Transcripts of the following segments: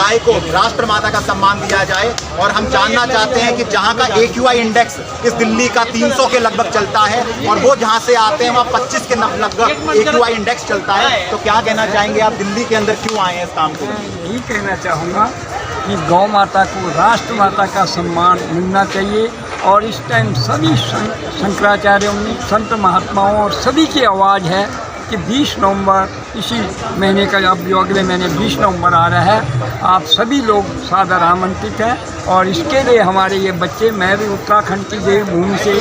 गाय को राष्ट्र माता का सम्मान दिया जाए। और हम जानना चाहते हैं कि जहाँ का AQI इंडेक्स इस दिल्ली का 300 के लगभग चलता है और वो जहाँ से आते हैं वहाँ 25 के लगभग AQI इंडेक्स चलता है, तो क्या कहना चाहेंगे आप, दिल्ली के अंदर क्यों आए हैं इस काम को? यही कहना चाहूँगा कि गौ माता को राष्ट्र माता का सम्मान मिलना चाहिए और इस टाइम सभी शंकराचार्यों ने, संत महात्माओं और सभी की आवाज़ है कि 20 नवंबर इसी महीने का, अब जो अगले महीने 20 नवंबर आ रहा है, आप सभी लोग सादर आमंत्रित हैं। और इसके लिए हमारे ये बच्चे, मैं भी उत्तराखंड की देवभूमि से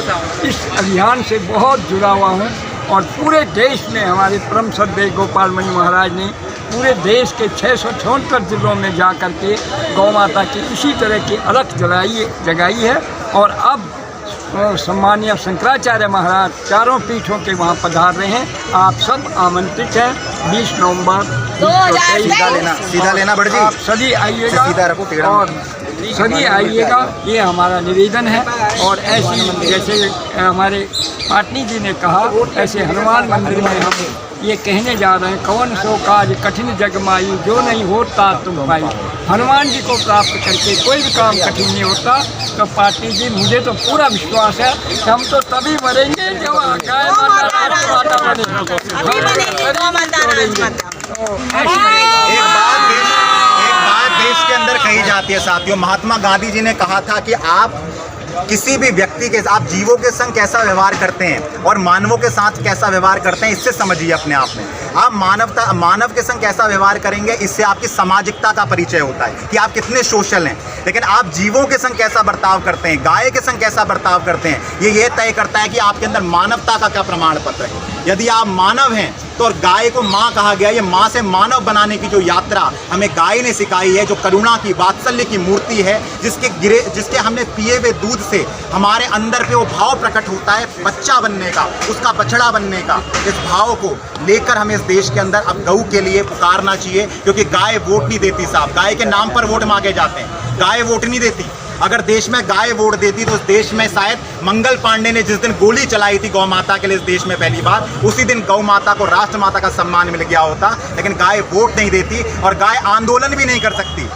इस अभियान से बहुत जुड़ा हुआ हूँ और पूरे देश में हमारे परम श्रद्धेय गोपाल मणि महाराज ने पूरे देश के 674 जिलों में जा कर के गौ माता की इसी तरह की अलख जगाई है। और अब सम्मानीय शंकराचार्य महाराज चारों पीठों के वहाँ पधार रहे हैं। आप सब आमंत्रित हैं 20 नवंबर 2023। सीधा लेना बड़ जी, आप सभी आइएगा और सभी आइएगा, ये हमारा निवेदन है। और ऐसी जैसे हमारे पाटनी जी ने कहा, ऐसे हनुमान मंदिर में हम ये कहने जा रहे हैं, कौन सो काज कठिन जग माई, जो नहीं होता तुम पाई। हनुमान जी को प्राप्त करके कोई भी काम कठिन नहीं होता। तो पाटनी जी, मुझे तो पूरा विश्वास है कि हम तो तभी मरेंगे जब गाय माता देश के अंदर कही जाती है साथियों, महात्मा गांधी जी ने कहा था कि आप किसी भी व्यक्ति के, आप जीवों के संग कैसा व्यवहार करते हैं और मानवों के साथ कैसा व्यवहार करते हैं, इससे समझिए अपने आप में। आप मानव के संग कैसा व्यवहार करेंगे, इससे आपकी सामाजिकता का परिचय होता है कि आप कितने सोशल हैं। लेकिन आप जीवों के संग कैसा बर्ताव करते हैं, गाय के संग कैसा बर्ताव करते हैं, ये तय करता है कि आपके अंदर मानवता का क्या प्रमाण पत्र है। यदि आप मानव हैं तो, और गाय को माँ कहा गया, ये माँ से मानव बनाने की जो यात्रा हमें गाय ने सिखाई है, जो करुणा की, वात्सल्य की मूर्ति है, जिसके हमने पिए हुए दूध से हमारे अंदर पे वो भाव प्रकट होता है बच्चा बनने का, उसका बछड़ा बनने का। इस भाव को लेकर हमें इस देश के अंदर अब गऊ के लिए पुकारना चाहिए, क्योंकि गाय वोट नहीं देती साहब, गाय के नाम पर वोट मांगे जाते हैं, गाय वोट नहीं देती। अगर देश में गाय वोट देती तो उस देश में शायद मंगल पांडे ने जिस दिन गोली चलाई थी गौ माता के लिए इस देश में पहली बार, उसी दिन गौ माता को राष्ट्र माता का सम्मान मिल गया होता। लेकिन गाय वोट नहीं देती और गाय आंदोलन भी नहीं कर सकती।